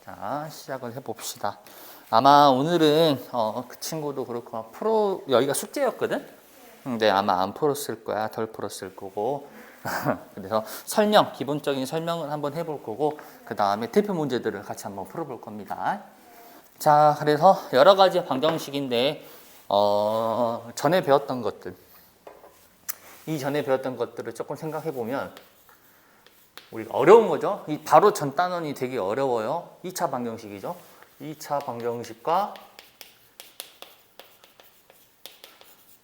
자, 시작을 해봅시다. 아마 오늘은 그 친구도 그렇고 여기가 숙제였거든? 근데 아마 안 풀었을 거야. 덜 풀었을 거고. 그래서 기본적인 설명을 한번 해볼 거고, 그 다음에 대표 문제들을 같이 한번 풀어볼 겁니다. 자, 그래서 여러 가지 방정식인데 전에 배웠던 것들, 이전에 배웠던 것들을 조금 생각해 보면 우리가 어려운 거죠. 바로 전 단원이 되게 어려워요. 2차 방정식이죠. 2차 방정식과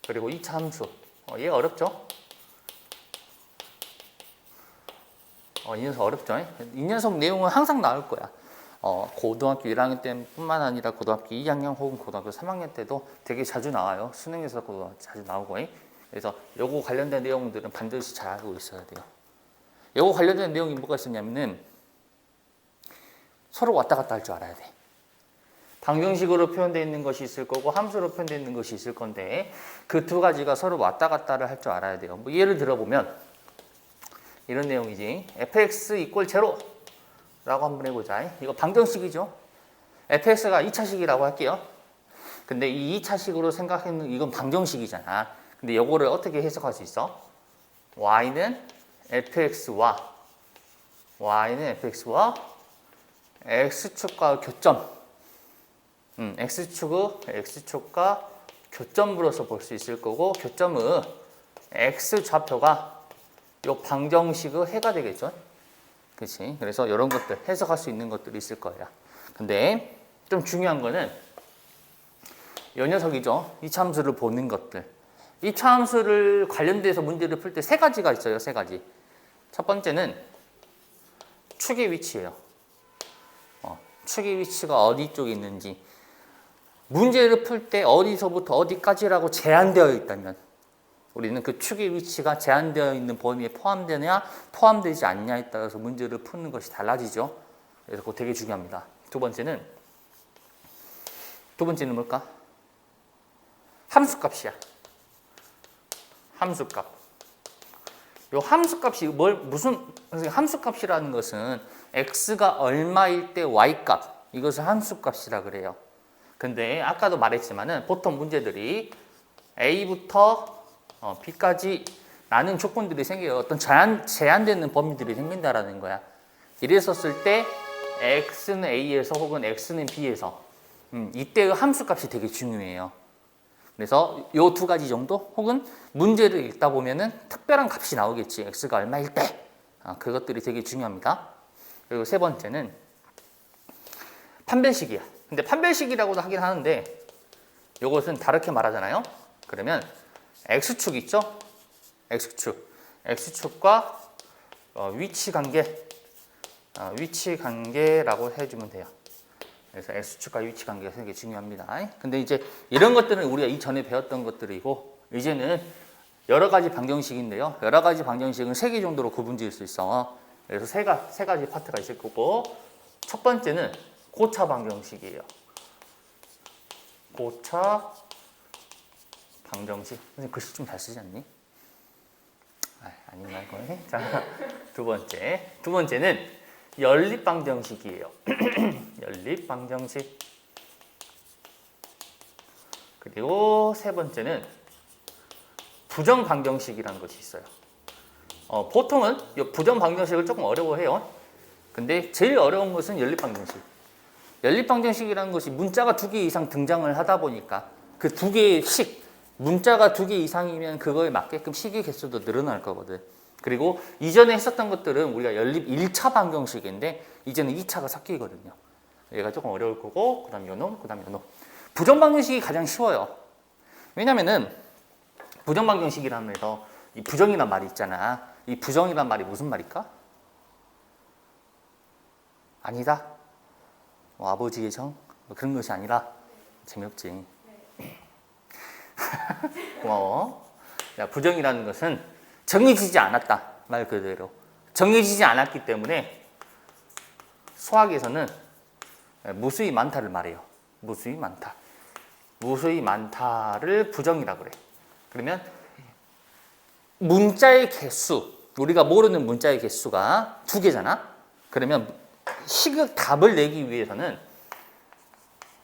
그리고 2차 함수. 얘가 어렵죠? 이 녀석 어렵죠? 이 녀석 내용은 항상 나올 거야. 고등학교 1학년 때뿐만 아니라 고등학교 2학년 혹은 고등학교 3학년 때도 되게 자주 나와요. 수능에서도 자주 나오고. 그래서 요거 관련된 내용들은 반드시 잘 알고 있어야 돼요. 요거 관련된 내용이 뭐가 있었냐면은 서로 왔다 갔다 할 줄 알아야 돼. 방정식으로 표현되어 있는 것이 있을 거고 함수로 표현되어 있는 것이 있을 건데 그 두 가지가 서로 왔다 갔다를 할 줄 알아야 돼요. 뭐 예를 들어보면 이런 내용이지. fx equal 0 라고 한번 해보자. 이거 방정식이죠. fx가 2차식이라고 할게요. 근데 이 2차식으로 생각하는 이건 방정식이잖아. 근데 이거를 어떻게 해석할 수 있어? y는 fx와 x축과 교점, x축과 교점으로서 볼 수 있을 거고, 교점은 x좌표가 요 방정식의 해가 되겠죠. 그렇지? 그래서 이런 것들 해석할 수 있는 것들이 있을 거예요. 근데 좀 중요한 거는 이 녀석이죠. 이차함수를 보는 것들. 이차함수를 관련돼서 문제를 풀 때 세 가지가 있어요. 세 가지. 첫 번째는 축의 위치예요. 축의 위치가 어디 쪽에 있는지. 문제를 풀 때 어디서부터 어디까지라고 제한되어 있다면 우리는 그 축의 위치가 제한되어 있는 범위에 포함되냐 포함되지 않냐에 따라서 문제를 푸는 것이 달라지죠. 그래서 그거 되게 중요합니다. 두 번째는 뭘까? 함수값이야. 함수값. 요 함수값이 함수값이라는 것은 x가 얼마일 때 y값, 이것을 함수값이라 그래요. 근데 아까도 말했지만은 보통 문제들이 a부터 b까지 라는 조건들이 생겨요. 어떤 제한되는 범위들이 생긴다라는 거야. 이랬었을 때 x는 a에서 혹은 x는 b에서 이때의 함수값이 되게 중요해요. 그래서 요 두 가지 정도 혹은 문제를 읽다 보면은 특별한 값이 나오겠지. x가 얼마일 때. 그것들이 되게 중요합니다. 그리고 세 번째는 판별식이야. 근데 판별식이라고도 하긴 하는데 요것은 다르게 말하잖아요. 그러면 x축 있죠? x축과 위치 관계라고 해주면 돼요. 그래서 x축과 위치 관계가 되게 중요합니다. 근데 이제 이런 것들은 우리가 이전에 배웠던 것들이고 이제는 여러 가지 방정식인데요. 여러 가지 방정식은 3개 정도로 구분지을 수 있어. 그래서 세 가지 파트가 있을 거고, 첫 번째는 고차 방정식이에요. 고차 방정식. 선생님 글씨 좀 잘 쓰지 않니? 아닌가 이거. 자, 두 번째는 연립 방정식이에요. 연립 방정식. 그리고 세 번째는 부정 방정식이라는 것이 있어요. 보통은 이 부정 방정식을 조금 어려워해요. 근데 제일 어려운 것은 연립 방정식. 연립 방정식이라는 것이 문자가 2개 이상 등장을 하다 보니까 그 2개의 문자가 2개 이상이면 그거에 맞게끔 식의 개수도 늘어날 거거든. 그리고 이전에 했었던 것들은 우리가 연립 1차 방정식인데 이제는 2차가 섞이거든요. 얘가 조금 어려울 거고, 그 다음 요놈, 그 다음 요놈. 부정 방정식이 가장 쉬워요. 왜냐면은 부정 방정식이라면 이 부정이란 말이 있잖아. 이 부정이란 말이 무슨 말일까? 아니다. 아버지의 정? 그런 것이 아니라 재미없지. 고마워. 자, 부정이라는 것은 정해지지 않았다. 말 그대로. 정해지지 않았기 때문에 수학에서는 무수히 많다를 말해요. 무수히 많다. 무수히 많다를 부정이라고 그래. 그러면 문자의 개수, 우리가 모르는 문자의 개수가 2개잖아. 그러면 식의 답을 내기 위해서는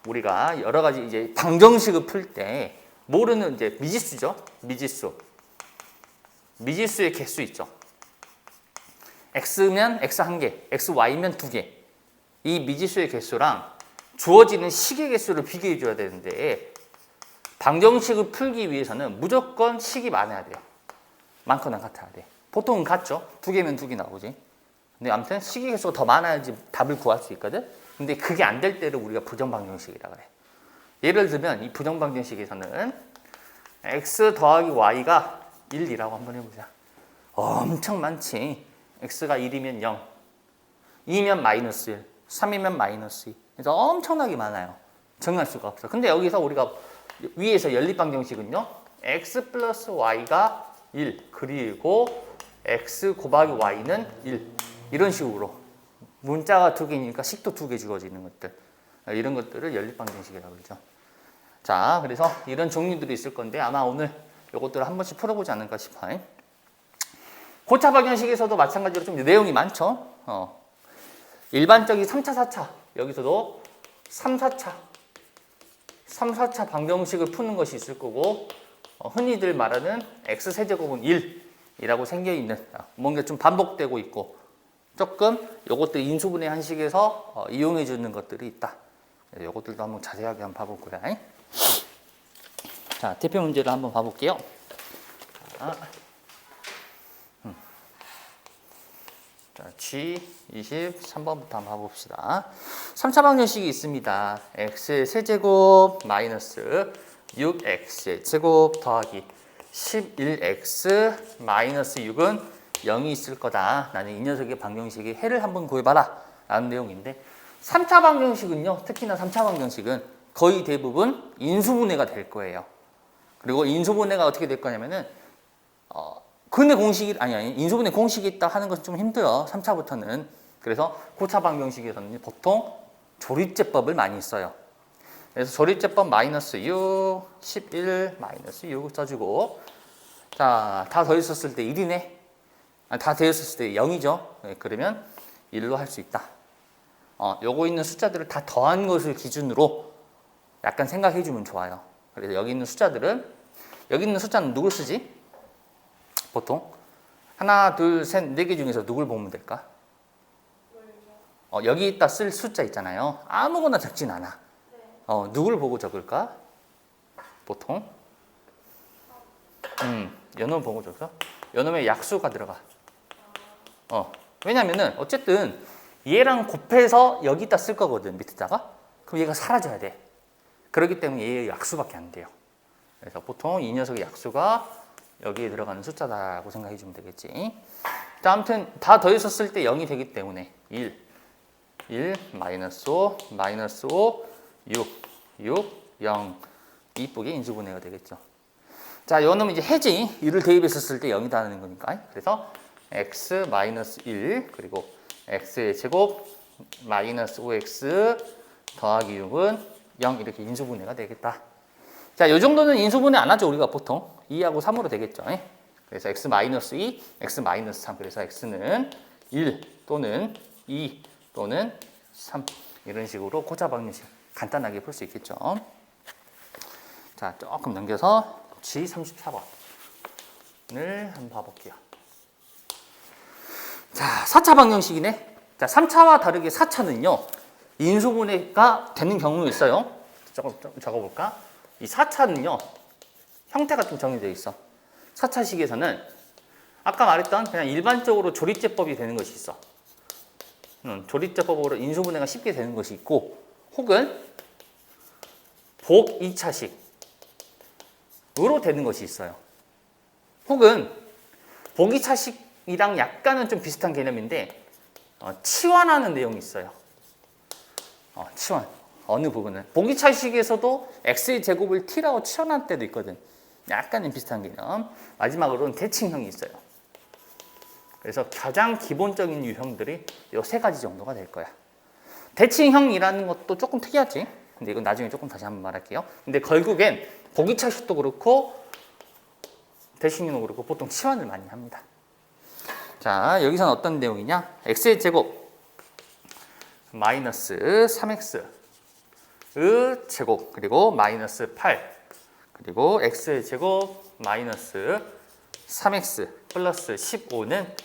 우리가 여러 가지 이제 방정식을 풀 때 모르는 이제 미지수죠. 미지수의 개수 있죠. x면 x 한 개, y면 두 개. 이 미지수의 개수랑 주어지는 식의 개수를 비교해 줘야 되는데 방정식을 풀기 위해서는 무조건 식이 많아야 돼요. 많거나 같아야 돼. 보통은 같죠. 두 개면 두 개 나오지. 근데 아무튼 식의 개수가 더 많아야지 답을 구할 수 있거든. 근데 그게 안 될 때를 우리가 부정방정식이라고 그래. 예를 들면 이 부정방정식에서는 x 더하기 y가 1이라고 한번 해보자. 엄청 많지. x가 1이면 0, 2면 마이너스 1, 3이면 마이너스 2. 그래서 엄청나게 많아요. 정할 수가 없어. 근데 여기서 우리가 위에서 연립방정식은요. x 플러스 y가 1, 그리고 x 곱하기 y는 1. 이런 식으로 문자가 두 개니까 식도 두 개 주어지는 것들. 이런 것들을 연립방정식이라고 그러죠. 자, 그래서 이런 종류들이 있을 건데 아마 오늘 이것들을 한 번씩 풀어보지 않을까 싶어요. 고차 방정식에서도 마찬가지로 좀 내용이 많죠. 일반적인 3차, 4차 여기서도 3, 4차 방정식을 푸는 것이 있을 거고 흔히들 말하는 x세제곱은 1이라고 생겨있는 뭔가 좀 반복되고 있고 조금 요것들 인수분해 한식에서 이용해 주는 것들이 있다. 요것들도 한번 자세하게 한번 봐볼 거야. 자, 대표 문제를 한번 봐볼게요. 자, G23번부터 한번 봐봅시다. 3차 방정식이 있습니다. x의 세제곱 마이너스 6x의 제곱 더하기 11x 마이너스 6은 0이 있을 거다. 나는 이 녀석의 방정식의 해를 한번 구해봐라 라는 내용인데 3차 방정식은요. 특히나 3차 방정식은 거의 대부분 인수분해가 될 거예요. 그리고 인수분해가 어떻게 될 거냐면은 근의 공식이 아니 인수분해 공식이 있다 하는 것은 좀 힘들어. 3차부터는. 그래서 고차 방정식에서는 보통 조립제법을 많이 써요. 그래서 조립제법 마이너스 6, 11, 마이너스 6 써주고 자, 다 더했었을 때 1이네. 다 더했었을 때 0이죠. 그러면 1로 할 수 있다. 요거 있는 숫자들을 다 더한 것을 기준으로 약간 생각해 주면 좋아요. 그래서 여기 있는 숫자들은 여기 있는 숫자는 누굴 쓰지? 보통 하나, 둘, 셋, 네 개 중에서 누굴 보면 될까? 여기 있다 쓸 숫자 있잖아요. 아무거나 적진 않아. 누굴 보고 적을까? 보통 연음 보고 적어. 연음에 약수가 들어가. 왜냐면은 어쨌든 얘랑 곱해서 여기다 쓸 거거든 밑에다가. 그럼 얘가 사라져야 돼. 그렇기 때문에 얘의 약수밖에 안 돼요. 그래서 보통 이 녀석의 약수가 여기에 들어가는 숫자다라고 생각해 주면 되겠지. 자, 아무튼 다 더했었을 때 0이 되기 때문에 1, 마이너스 5, 마이너스 5, 6, 0 이쁘게 인수분해가 되겠죠. 자, 요놈은 이제 해지 1을 대입했었을 때 0이다는 거니까. 그래서 x 마이너스 1 그리고 x의 제곱 마이너스 5x 더하기 6은 0 이렇게 인수분해가 되겠다. 자, 요 정도는 인수분해 안 하죠. 우리가 보통 2하고 3으로 되겠죠. 그래서 x 마이너스 2, x 마이너스 3. 그래서 x는 1 또는 2 또는 3 이런 식으로 고차 방정식 간단하게 풀 수 있겠죠. 자, 조금 넘겨서 G34번을 한번 봐볼게요. 자, 4차 방정식이네. 자, 3차와 다르게 4차는요. 인수분해가 되는 경우가 있어요. 적어볼까? 이 4차는요. 형태가 좀 정해져 있어. 4차식에서는 아까 말했던 그냥 일반적으로 조립제법이 되는 것이 있어. 조립제법으로 인수분해가 쉽게 되는 것이 있고 혹은 복 2차식으로 되는 것이 있어요. 혹은 복 2차식이랑 약간은 좀 비슷한 개념인데 치환하는 내용이 있어요. 치환. 어느 부분은 복 2차식에서도 x의 제곱을 t라고 치환할 때도 있거든. 약간은 비슷한 개념. 마지막으로는 대칭형이 있어요. 그래서 가장 기본적인 유형들이 이 세 가지 정도가 될 거야. 대칭형이라는 것도 조금 특이하지. 근데 이건 나중에 조금 다시 한번 말할게요. 근데 결국엔 복 2차식도 그렇고 대칭형도 그렇고 보통 치환을 많이 합니다. 자, 여기서는 어떤 내용이냐? x의 제곱 마이너스 3x 의 제곱 그리고 마이너스 8 그리고 x의 제곱 마이너스 3x 플러스 15는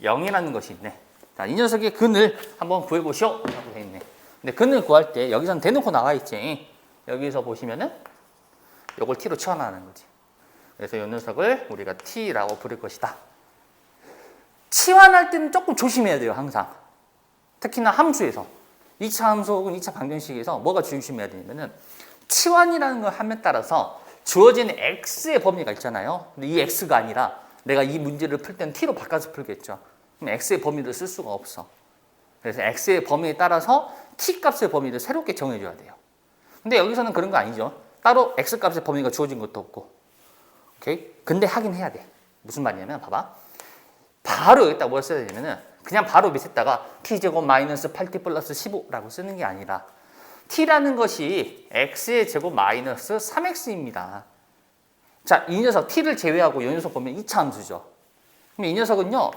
0이라는 것이 있네. 자, 이 녀석의 근을 한번 구해보시오 라고 돼 있네. 근데 근을 구할 때 여기서는 대놓고 나와 있지. 여기서 보시면은 요걸 t로 치환하는 거지. 그래서 이 녀석을 우리가 t라고 부를 것이다. 치환할 때는 조금 조심해야 돼요, 항상. 특히나 함수에서. 2차 함수 혹은 2차 방정식에서 뭐가 조심해야 되냐면은 치환이라는 걸 함에 따라서 주어지는 x의 범위가 있잖아요. 근데 이 x가 아니라 내가 이 문제를 풀 때는 t로 바꿔서 풀겠죠. 그럼 x의 범위를 쓸 수가 없어. 그래서 x의 범위에 따라서 t 값의 범위를 새롭게 정해줘야 돼요. 근데 여기서는 그런 거 아니죠. 따로 x 값의 범위가 주어진 것도 없고. 오케이? 근데 하긴 해야 돼. 무슨 말이냐면 봐봐. 바로 여기다 뭘 써야 되냐면은 그냥 바로 밑에다가 t제곱 마이너스 8t 플러스 15라고 쓰는 게 아니라 t라는 것이 x의 제곱 마이너스 3x입니다. 자, 이 녀석 t를 제외하고 이 녀석 보면 2차 함수죠. 그럼 이 녀석은요.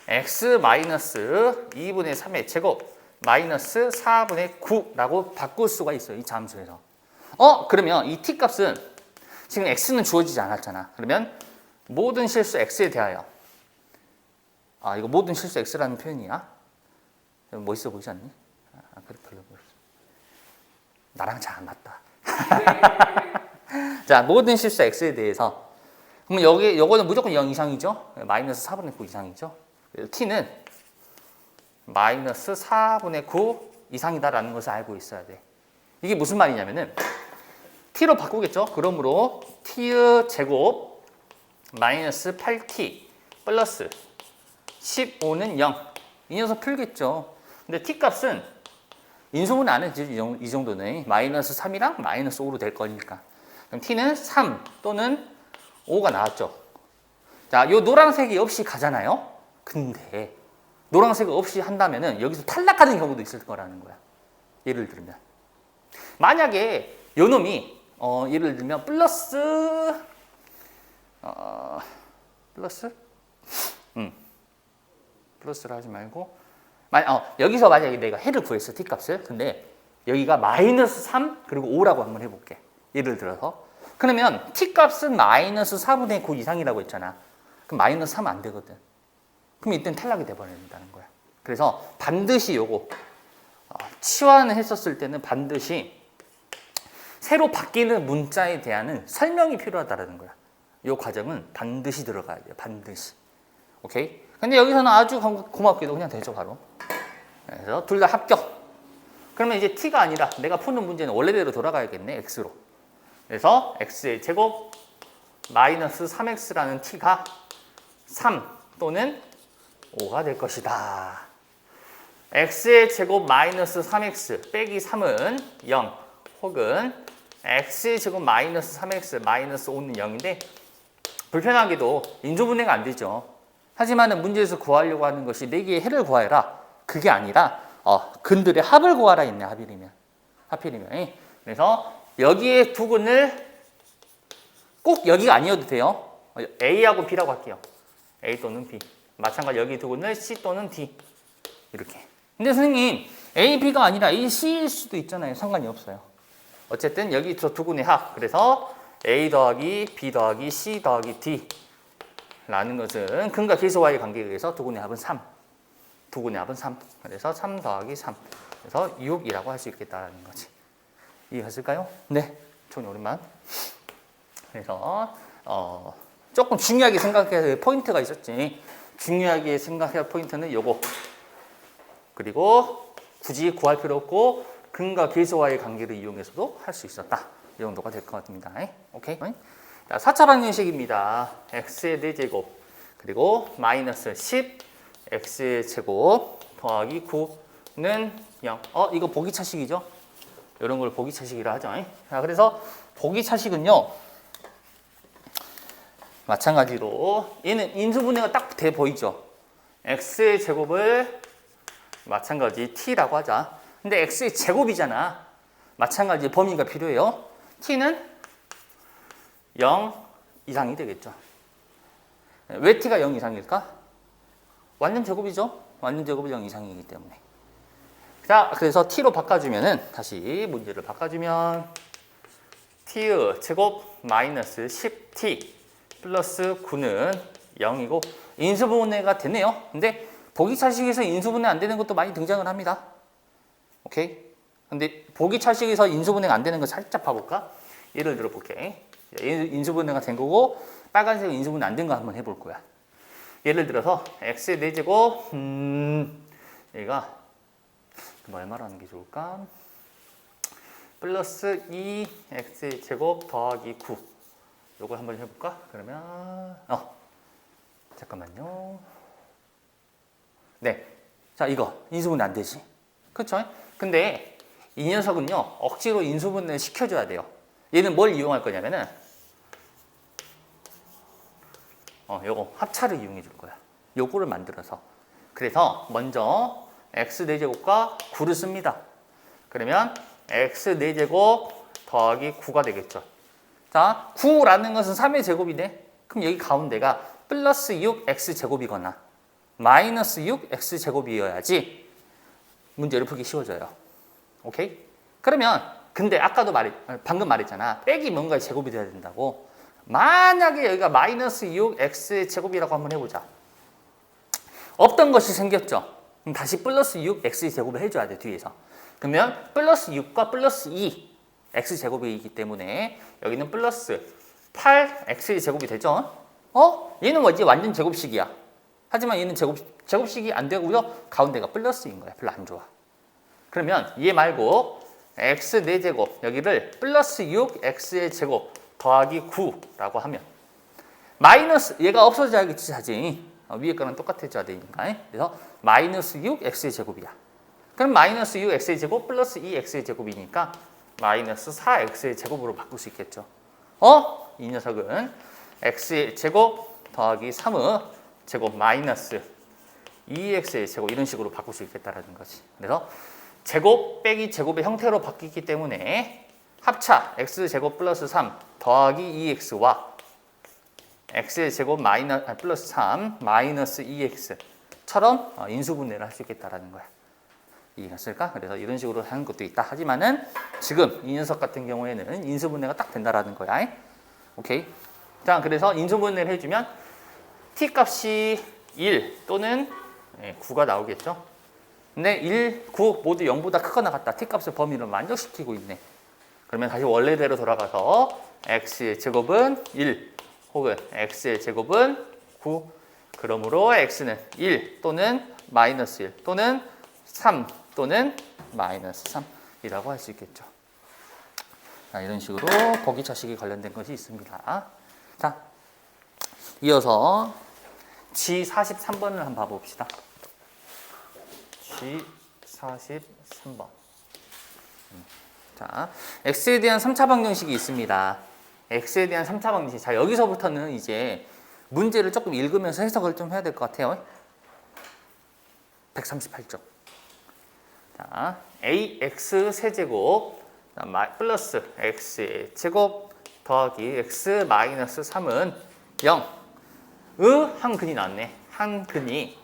x 마이너스 2분의 3의 제곱 마이너스 4분의 9라고 바꿀 수가 있어요. 2차 함수에서. 그러면 이 t 값은 지금 x는 주어지지 않았잖아. 그러면 모든 실수 x에 대하여 이거 모든 실수 x라는 표현이야? 멋있어 보이지 않니? 그래 별로 멋있어. 나랑 잘 안 맞다. 자, 모든 실수 x에 대해서 그러면 요거는 무조건 0 이상이죠? 마이너스 4분의 9 이상이죠? t는 마이너스 4분의 9 이상이다라는 것을 알고 있어야 돼. 이게 무슨 말이냐면은 t로 바꾸겠죠? 그러므로 t의 제곱 마이너스 8t 플러스 15는 0. 이 녀석 풀겠죠. 근데 t 값은 인수분 안 해지 이 정도는 마이너스 3이랑 마이너스 5로 될 거니까. 그럼 t는 3 또는 5가 나왔죠. 자, 요 노란색이 없이 가잖아요. 근데 노란색 없이 한다면은 여기서 탈락하는 경우도 있을 거라는 거야. 예를 들면 만약에 요 놈이 예를 들면 플러스를 하지 말고 여기서 만약에 내가 해를 구했어, t 값을. 근데 여기가 마이너스 3 그리고 5라고 한번 해볼게. 예를 들어서 그러면 t 값은 마이너스 4분의 9 이상이라고 했잖아. 그럼 마이너스 3은 안 되거든. 그럼 이때는 탈락이 돼버린다는 거야. 그래서 반드시 요거 치환을 했었을 때는 반드시 새로 바뀌는 문자에 대한 설명이 필요하다는 거야. 이 과정은 반드시 들어가야 돼요. 반드시. 오케이? 근데 여기서는 아주 고맙게도 그냥 되죠, 바로. 그래서 둘 다 합격. 그러면 이제 t가 아니라 내가 푸는 문제는 원래대로 돌아가야겠네, x로. 그래서 x의 제곱 마이너스 3x라는 t가 3 또는 5가 될 것이다. x의 제곱 마이너스 3x 빼기 3은 0 혹은 x의 제곱 마이너스 3x 마이너스 5는 0인데 불편하게도 인조분해가 안 되죠. 하지만 문제에서 구하려고 하는 것이 4개의 해를 구하여라. 그게 아니라 근들의 합을 구하라 있네. 하필이면. 그래서 여기에 두 근을 꼭 여기가 아니어도 돼요. A하고 B라고 할게요. A 또는 B. 마찬가지 여기 두 근을 C 또는 D. 이렇게. 근데 선생님 A, B가 아니라 A, C일 수도 있잖아요. 상관이 없어요. 어쨌든 여기 저 두 근의 합. 그래서 A 더하기 B 더하기 C 더하기 D 라는 것은 근과 계수와의 관계에 의해서 두 근의 합은 3. 두 근의 합은 3. 그래서 3 더하기 3. 그래서 6이라고 할 수 있겠다는 거지. 이해하실까요? 네. 좋은 오랜만. 그래서 조금 중요하게 생각해야 될 포인트가 있었지. 중요하게 생각해야 할 포인트는 요거. 그리고 굳이 구할 필요 없고 근과 계수와의 관계를 이용해서도 할 수 있었다. 이 정도가 될 것 같습니다. 오케이? 자, 4차 방정식입니다. x의 4제곱 그리고 마이너스 10 x의 제곱 더하기 9는 0. 이거 보기차식이죠? 이런 걸 보기차식이라 하죠. 자, 그래서 보기차식은요. 마찬가지로 얘는 인수분해가 딱 돼 보이죠? x의 제곱을 마찬가지 t라고 하자. 근데 x의 제곱이잖아. 마찬가지 범위가 필요해요. t는 0 이상이 되겠죠. 왜 t가 0 이상일까? 완전 제곱이죠. 완전 제곱이 0 이상이기 때문에. 자, 그래서 t로 바꿔주면은 다시 문제를 바꿔주면 t의 제곱 마이너스 10t 플러스 9는 0이고 인수분해가 되네요. 근데 보기차식에서 인수분해 안 되는 것도 많이 등장을 합니다. 오케이? 근데 보기차식에서 인수분해가 안 되는 거 살짝 봐볼까? 예를 들어 볼게. 인수분해가 된 거고 빨간색 인수분해 안 된 거 한번 해볼 거야. 예를 들어서 x의 4제곱 얘가 뭐 얼마로 하는 게 좋을까? 플러스 2x의 제곱 더하기 9 요걸 한번 해볼까? 그러면 잠깐만요. 네, 자 이거 인수분해 안 되지, 그렇죠? 근데 이 녀석은요 억지로 인수분해 시켜줘야 돼요. 얘는 뭘 이용할 거냐면은 요거 합차를 이용해 줄 거야. 요거를 만들어서. 그래서 먼저 x 4제곱과 9를 씁니다. 그러면 x 4제곱 더하기 9가 되겠죠. 자, 9라는 것은 3의 제곱이네. 그럼 여기 가운데가 플러스 6x 제곱이거나 마이너스 6x 제곱이어야지 문제를 풀기 쉬워져요. 오케이? 그러면 근데 방금 말했잖아. 빼기 뭔가의 제곱이 돼야 된다고. 만약에 여기가 마이너스 6x의 제곱이라고 한번 해보자. 없던 것이 생겼죠. 그럼 다시 플러스 6x의 제곱을 해줘야 돼, 뒤에서. 그러면 플러스 6과 플러스 2 x 제곱이기 때문에 여기는 플러스 8x의 제곱이 되죠. 얘는 뭐지? 완전 제곱식이야. 하지만 얘는 제곱식이 안 되고요. 가운데가 플러스인 거야. 별로 안 좋아. 그러면 얘 말고 x 4제곱 여기를 플러스 6x의 제곱 더하기 9라고 하면 마이너스 얘가 없어져야겠지. 위에 거랑 똑같아져야 되니까. 그래서 마이너스 6x의 제곱이야. 그럼 마이너스 6x의 제곱 플러스 2x의 제곱이니까 마이너스 4x의 제곱으로 바꿀 수 있겠죠. 이 녀석은 x의 제곱 더하기 3의 제곱 마이너스 2x의 제곱 이런 식으로 바꿀 수 있겠다라는 거지. 그래서 제곱 빼기 제곱의 형태로 바뀌기 때문에 합차 x제곱 플러스 3 더하기 2x와 x의 제곱 플러스 3 마이너스 2x처럼 인수분해를 할 수 있겠다라는 거야. 이해갔을까? 그래서 이런 식으로 하는 것도 있다. 하지만은 지금 이 녀석 같은 경우에는 인수분해가 딱 된다라는 거야. 오케이. 자, 그래서 인수분해를 해주면 t 값이 1 또는 9가 나오겠죠. 근데 1, 9 모두 0보다 크거나 같다. t 값의 범위를 만족시키고 있네. 그러면 다시 원래대로 돌아가서 x의 제곱은 1 혹은 x의 제곱은 9. 그러므로 x는 1 또는 마이너스 1 또는 3 또는 마이너스 3이라고 할 수 있겠죠. 자, 이런 식으로 보기차식에 관련된 것이 있습니다. 자, 이어서 G43번을 한번 봐봅시다. G43번. 자, x에 대한 3차 방정식이 있습니다. x에 대한 3차 방정식. 자, 여기서부터는 이제 문제를 조금 읽으면서 해석을 좀 해야 될 것 같아요. 138쪽. 자, ax 세제곱 플러스 x의 제곱 더하기 x 마이너스 3은 0. 한 근이 나왔네. 한 근이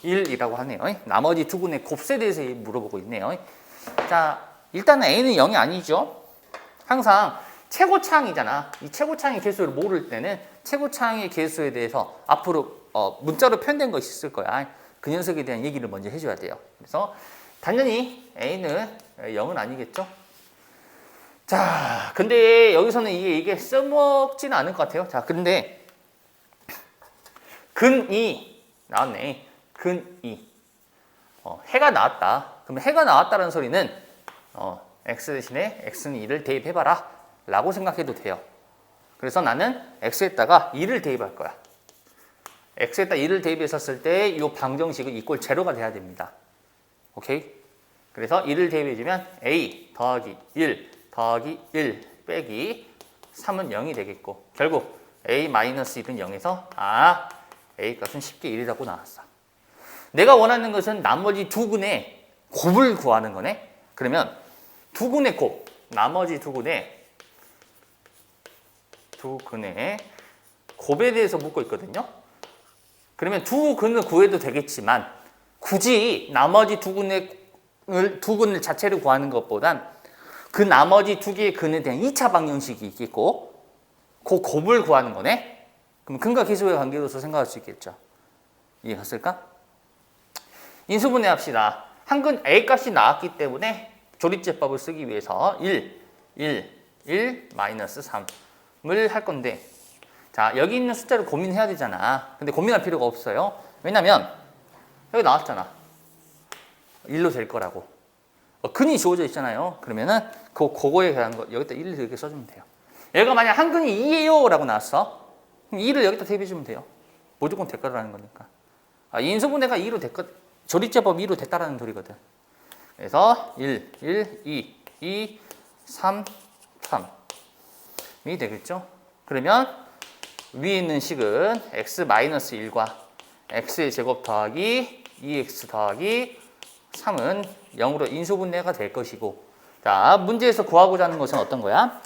1이라고 하네요. 나머지 두 근의 곱셈에 대해서 물어보고 있네요. 자, 일단은 a는 0이 아니죠. 항상 최고차항이잖아. 이 최고차항의 개수를 모를 때는 최고차항의 개수에 대해서 앞으로 문자로 표현된 것이 있을 거야. 그 녀석에 대한 얘기를 먼저 해줘야 돼요. 그래서 당연히 a는 0은 아니겠죠. 자, 근데 여기서는 이게 써먹지는 않을 것 같아요. 자, 근데 근이 나왔네. 근이 해가 나왔다. 그럼 해가 나왔다는 소리는 x 대신에 x는 2를 대입해봐라 라고 생각해도 돼요. 그래서 나는 x에다가 2를 대입할 거야. x에다 2를 대입했었을 때 이 방정식은 이꼴 제로가 돼야 됩니다. 오케이? 그래서 2를 대입해주면 a 더하기 1 더하기 1 빼기 3은 0이 되겠고 결국 a 마이너스 1은 0에서 a 값은 쉽게 1이라고 나왔어. 내가 원하는 것은 나머지 두 근의 곱을 구하는 거네. 그러면 두 근의 곱, 나머지 두 근의 곱에 대해서 묻고 있거든요. 그러면 두 근을 구해도 되겠지만 굳이 나머지 두 근을 자체를 구하는 것보단 그 나머지 두 개의 근에 대한 2차 방정식이 있겠고 그 곱을 구하는 거네. 그럼 근과 계수의 관계로서 생각할 수 있겠죠. 이해갔을까? 인수분해 합시다. 한 근 A 값이 나왔기 때문에 조립제법을 쓰기 위해서 1, 마이너스 3을 할 건데, 자, 여기 있는 숫자를 고민해야 되잖아. 근데 고민할 필요가 없어요. 왜냐면 여기 나왔잖아. 1로 될 거라고. 근이 주어져 있잖아요. 그러면은 그거에 대한 거 여기다 1을 이렇게 써주면 돼요. 얘가 만약 한 근이 2예요 라고 나왔어. 그럼 2를 여기다 대입해주면 돼요. 무조건 될 거라는 거니까. 인수분해가 2로 됐거, 조립제법 2로 됐다라는 소리거든. 그래서 1, 2, 3, 3이 되겠죠. 그러면 위에 있는 식은 x-1과 x의 제곱 더하기 2x 더하기 3은 0으로 인수분해가 될 것이고, 자, 문제에서 구하고자 하는 것은 어떤 거야?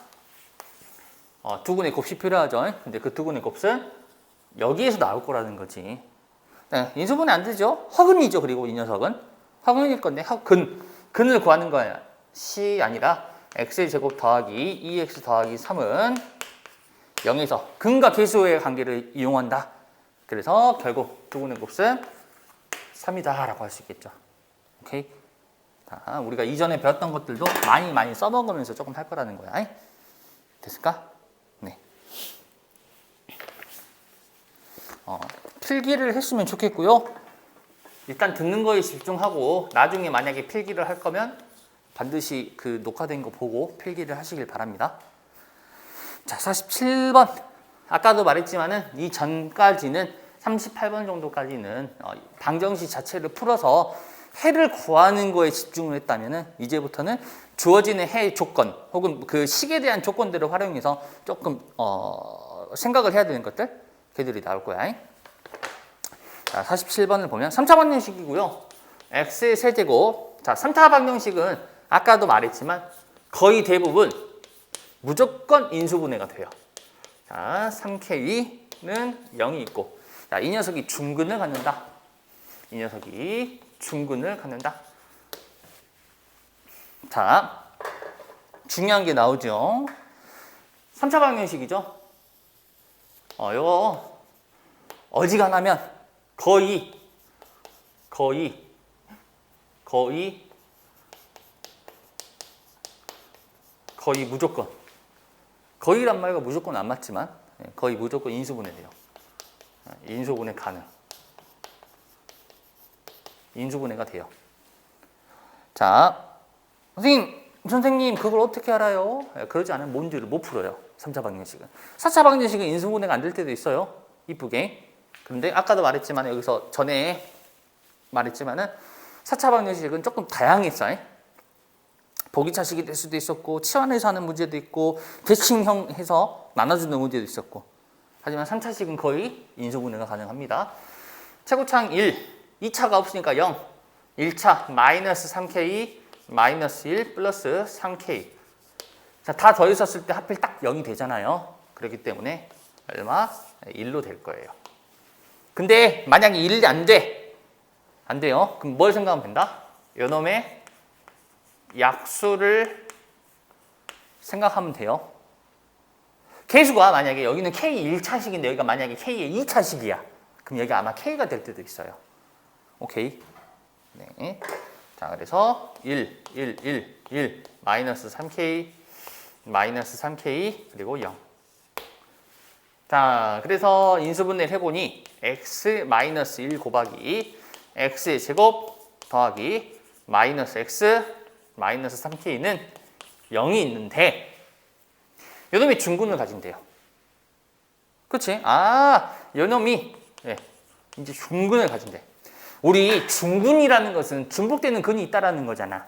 두 근의 곱이 필요하죠. 근데 그 두 근의 곱은 여기에서 나올 거라는 거지. 네, 인수분해 안 되죠? 허근이죠. 그리고 이 녀석은 허근일 건데 근을 구하는 것이 아니라 x의 제곱 더하기 2x 더하기 3은 0에서 근과 계수의 관계를 이용한다. 그래서 결국 두 근의 곱은 3이다 라고 할 수 있겠죠. 오케이? 자, 우리가 이전에 배웠던 것들도 많이 써먹으면서 조금 할 거라는 거야. 됐을까? 네. 필기를 했으면 좋겠고요. 일단 듣는 거에 집중하고 나중에 만약에 필기를 할 거면 반드시 그 녹화된 거 보고 필기를 하시길 바랍니다. 자, 47번. 아까도 말했지만은 이 전까지는 38번 정도까지는 방정식 자체를 풀어서 해를 구하는 거에 집중을 했다면은 이제부터는 주어지는 해의 조건 혹은 그 식에 대한 조건들을 활용해서 조금 생각을 해야 되는 것들 걔들이 나올 거야. 자, 47번을 보면 3차 방정식이고요. x의 세제곱. 자, 3차 방정식은 아까도 말했지만 거의 대부분 무조건 인수분해가 돼요. 자, 3K는 0이 있고, 자, 이 녀석이 중근을 갖는다. 이 녀석이 중근을 갖는다. 자, 중요한 게 나오죠. 3차 방정식이죠. 요거 어지간하면 거의 무조건, 거의란 말과 무조건 안 맞지만 거의 무조건 인수분해 돼요. 인수분해 가능. 인수분해가 돼요. 자, 선생님 그걸 어떻게 알아요? 그러지 않으면 문제를 못 풀어요. 3차 방정식은. 4차 방정식은 인수분해가 안 될 때도 있어요. 이쁘게. 그런데 아까도 말했지만 여기서 전에 말했지만은 4차 방정식은 조금 다양했어요. 보기차식이 될 수도 있었고 치환해서 하는 문제도 있고 대칭형 해서 나눠주는 문제도 있었고, 하지만 3차식은 거의 인수분해가 가능합니다. 최고차항 1, 2차가 없으니까 0, 1차 마이너스 3K 마이너스 1 플러스 3K. 자, 다 더했었을 때 하필 딱 0이 되잖아요. 그렇기 때문에 얼마? 1로 될 거예요. 근데 만약에 1이 안 돼요. 그럼 뭘 생각하면 된다? 요놈의 약수를 생각하면 돼요. 계수가 만약에 여기는 K 1차식인데 여기가 만약에 K의 2차식이야. 그럼 여기가 아마 K가 될 때도 있어요. 오케이. 네. 자, 그래서 1, 마이너스 3K, 마이너스 3K, 그리고 0. 자, 그래서 인수분해를 해보니 x 마이너스 1 곱하기 x의 제곱 더하기 마이너스 x 마이너스 3k는 0이 있는데 요놈이 중근을 가진대요. 그치? 요놈이 이제 중근을 가진대. 우리 중근이라는 것은 중복되는 근이 있다라는 거잖아.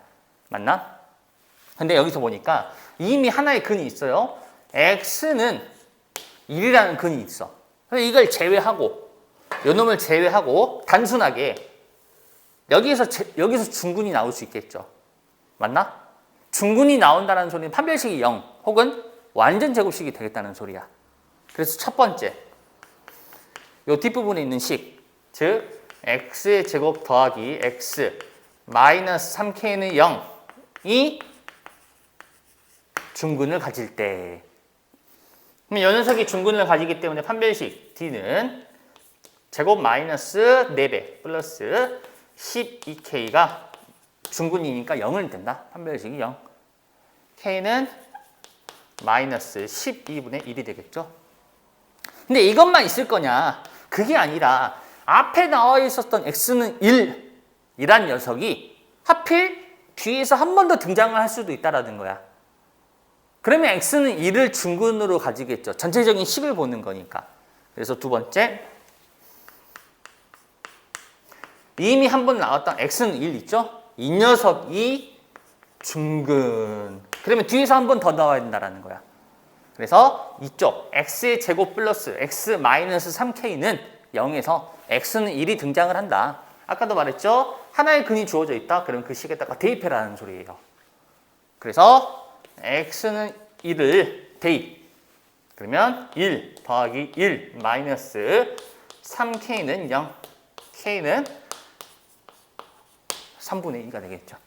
맞나? 근데 여기서 보니까 이미 하나의 근이 있어요. x는 1이라는 근이 있어. 그래서 이걸 제외하고 요놈을 제외하고 단순하게 여기서 중근이 나올 수 있겠죠. 맞나? 중근이 나온다는 소리는 판별식이 0 혹은 완전 제곱식이 되겠다는 소리야. 그래서 첫 번째 요 뒷부분에 있는 식, 즉 x의 제곱 더하기 x 마이너스 3k는 0이 중근을 가질 때, 그럼 이 녀석이 중근을 가지기 때문에 판별식 d는 제곱 마이너스 4배 플러스 12k가 중근이니까 0을 된다. 판별식이 0. k는 마이너스 12분의 1이 되겠죠. 근데 이것만 있을 거냐? 그게 아니라 앞에 나와 있었던 x는 1이란 녀석이 하필 뒤에서 한 번 더 등장을 할 수도 있다라는 거야. 그러면 x는 1을 중근으로 가지겠죠. 전체적인 식을 보는 거니까. 그래서 두 번째, 이미 한 번 나왔던 x는 1 있죠? 이 녀석이 중근. 그러면 뒤에서 한 번 더 나와야 된다는 거야. 그래서 이쪽 x의 제곱 플러스 x 마이너스 3k는 0에서 x는 1이 등장을 한다. 아까도 말했죠? 하나의 근이 주어져 있다. 그러면 그 식에다가 대입해라는 소리예요. 그래서 x는 1을 대입. 그러면 1 더하기 1 마이너스 3k는 0. k는 3분의 2가 되겠죠.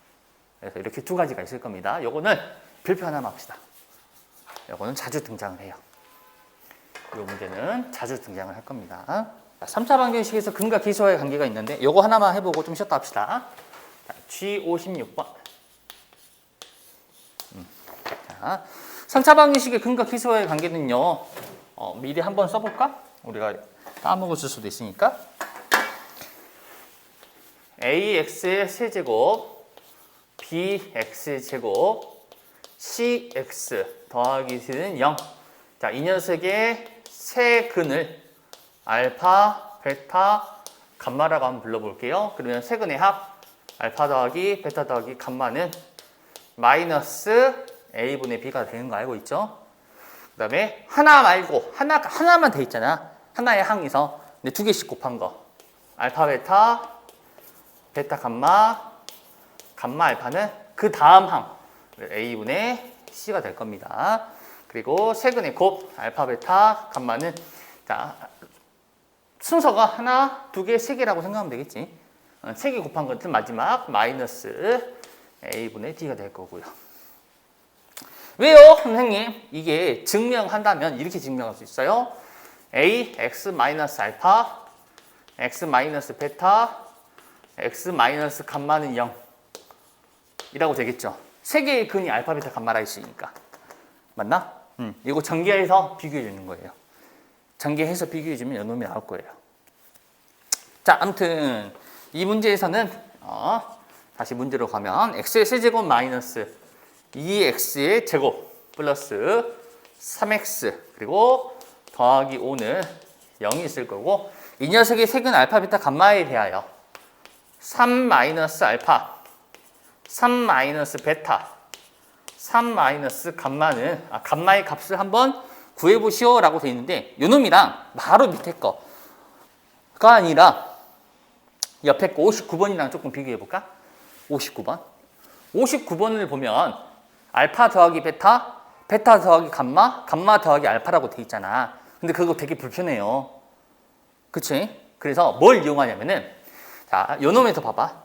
그래서 이렇게 두 가지가 있을 겁니다. 요거는 별표 하나만 합시다. 요거는 자주 등장을 해요. 이 문제는 자주 등장을 할 겁니다. 3차 방정식에서 근과 기수와의 관계가 있는데 요거 하나만 해보고 좀 쉬었다 합시다. 자, G56번. 자, 3차 방정식의 근과 기수와의 관계는요. 미리 한번 써볼까? 우리가 까먹었을 수도 있으니까. AX의 세제곱, BX의 제곱, CX 더하기 C는 0. 자, 이 녀석의 세 근을 알파, 베타, 감마라고 한번 불러볼게요. 그러면 세 근의 합, 알파 더하기 베타 더하기 감마는 마이너스 A분의 B가 되는 거 알고 있죠? 그 다음에 하나 말고, 하나만 돼 있잖아. 하나의 항에서. 근데 두 개씩 곱한 거. 알파, 베타, 베타, 감마, 감마, 알파는 그 다음 항. A분의 C가 될 겁니다. 그리고 세근의 곱, 알파, 베타, 감마는 자, 순서가 하나, 두 개, 세 개라고 생각하면 되겠지. 세 개 곱한 것은 마지막 마이너스 A분의 D가 될 거고요. 왜요? 선생님, 이게 증명한다면 이렇게 증명할 수 있어요. A, X 마이너스 알파, X 마이너스 베타, X 마이너스 감마는 0 이라고 되겠죠. 세 개의 근이 알파, 베타, 감마라 있으니까. 맞나? 이거 전개해서 비교해 주는 거예요. 전개해서 비교해 주면 요놈이 나올 거예요. 자, 아무튼 이 문제에서는 다시 문제로 가면 x의 세제곱 마이너스 2x의 제곱 플러스 3x 그리고 더하기 5는 0이 있을 거고, 이 녀석의 색은 알파, 베타, 감마에 대하여 3 마이너스 알파, 3 마이너스 베타, 3 마이너스 감마는 감마의 값을 한번 구해보시오 라고 되어 있는데, 요놈이랑 바로 밑에 거가 아니라 옆에 거 59번이랑 조금 비교해볼까? 59번 59번을 보면 알파 더하기 베타, 베타 더하기 감마, 감마 더하기 알파라고 돼 있잖아. 근데 그거 되게 불편해요. 그치? 그래서 뭘 이용하냐면은, 자, 요놈에서 봐봐.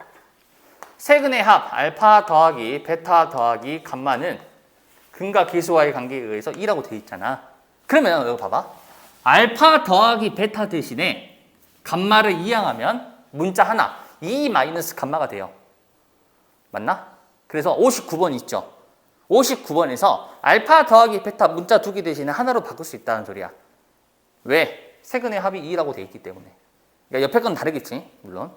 세근의 합 알파 더하기 베타 더하기 감마는 근과 계수와의 관계에 의해서 2라고 돼 있잖아. 그러면 여기 봐봐. 알파 더하기 베타 대신에 감마를 이항하면 문자 하나 2 마이너스 감마가 돼요. 맞나? 그래서 59번 있죠. 59번에서 알파 더하기 베타 문자 두 개 대신에 하나로 바꿀 수 있다는 소리야. 왜? 세근의 합이 2라고 돼 있기 때문에. 그러니까 옆에 건 다르겠지, 물론.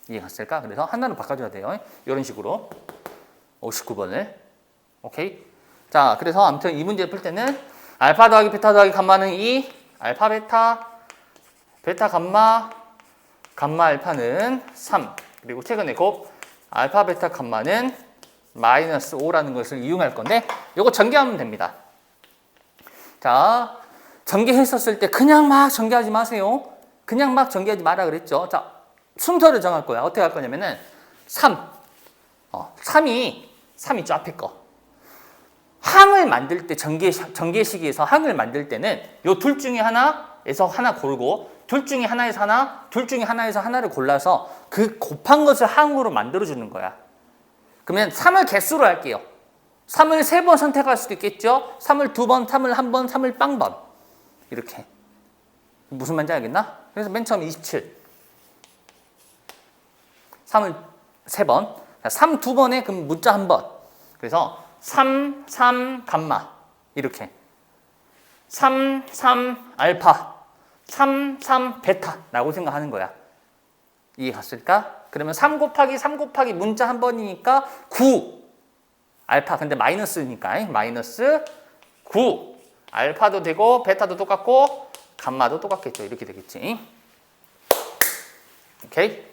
이해 갔을까? 그래서 하나로 바꿔줘야 돼요. 이런 식으로 59번을. 오케이? 자, 그래서 아무튼 이 문제 풀 때는 알파 더하기 베타 더하기 감마는 2, 알파 베타, 베타 감마, 감마 알파는 3, 그리고 최근에 곱 알파 베타 감마는 마이너스 5라는 것을 이용할 건데, 이거 전개하면 됩니다. 자, 전개했었을 때 그냥 막 전개하지 마세요. 그냥 막 전개하지 마라 그랬죠. 자, 순서를 정할 거야. 어떻게 할 거냐면은 3이 저 앞에 거. 항을 만들 때 전개식에서 항을 만들 때는 요 둘 중에 하나에서 하나 고르고 둘 중에 하나에서 하나, 둘 중에 하나에서 하나를 골라서 그 곱한 것을 항으로 만들어주는 거야. 그러면 3을 개수로 할게요. 3을 3번 선택할 수도 있겠죠. 3을 2번, 3을 1번, 3을 빵번. 이렇게. 무슨 말인지 알겠나? 그래서 맨 처음 27. 3을 3번. 3 2번에 그럼 문자 1번. 그래서 3, 3, 감마. 이렇게. 3, 3, 알파. 3, 3, 베타라고 생각하는 거야. 이해 갔을까? 그러면 3 곱하기 3 곱하기 문자 1번이니까 9. 알파 근데 마이너스니까 마이너스 9. 알파도 되고 베타도 똑같고 감마도 똑같겠죠. 이렇게 되겠지. 오케이.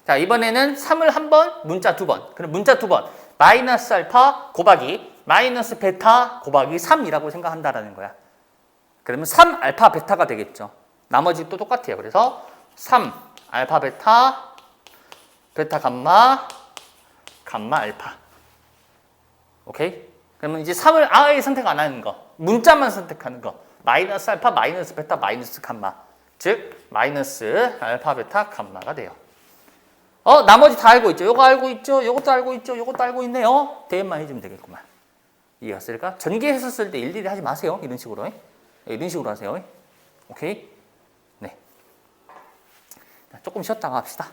자, 이번에는 3을 1번, 문자 2번. 그럼 문자 2번. 마이너스 알파 곱하기 마이너스 베타 곱하기 3이라고 생각한다라는 거야. 그러면 3 알파 베타가 되겠죠. 나머지 또 똑같아요. 그래서 3 알파 베타, 베타 감마, 감마 알파. 오케이? 그러면 이제 3을 아예 선택 안 하는 거. 문자만 선택하는 거. 마이너스 알파, 마이너스 베타, 마이너스 감마. 즉 마이너스 알파 베타 감마가 돼요. 나머지 다 알고 있죠. 요거 알고 있죠. 요것도 알고 있죠. 요것도 알고 있네요. 대입만 해주면 되겠구만. 이해갔을까? 전개했었을 때 일일이 하지 마세요. 이런 식으로. 이런 식으로 하세요. 오케이? 네. 조금 쉬었다가 합시다.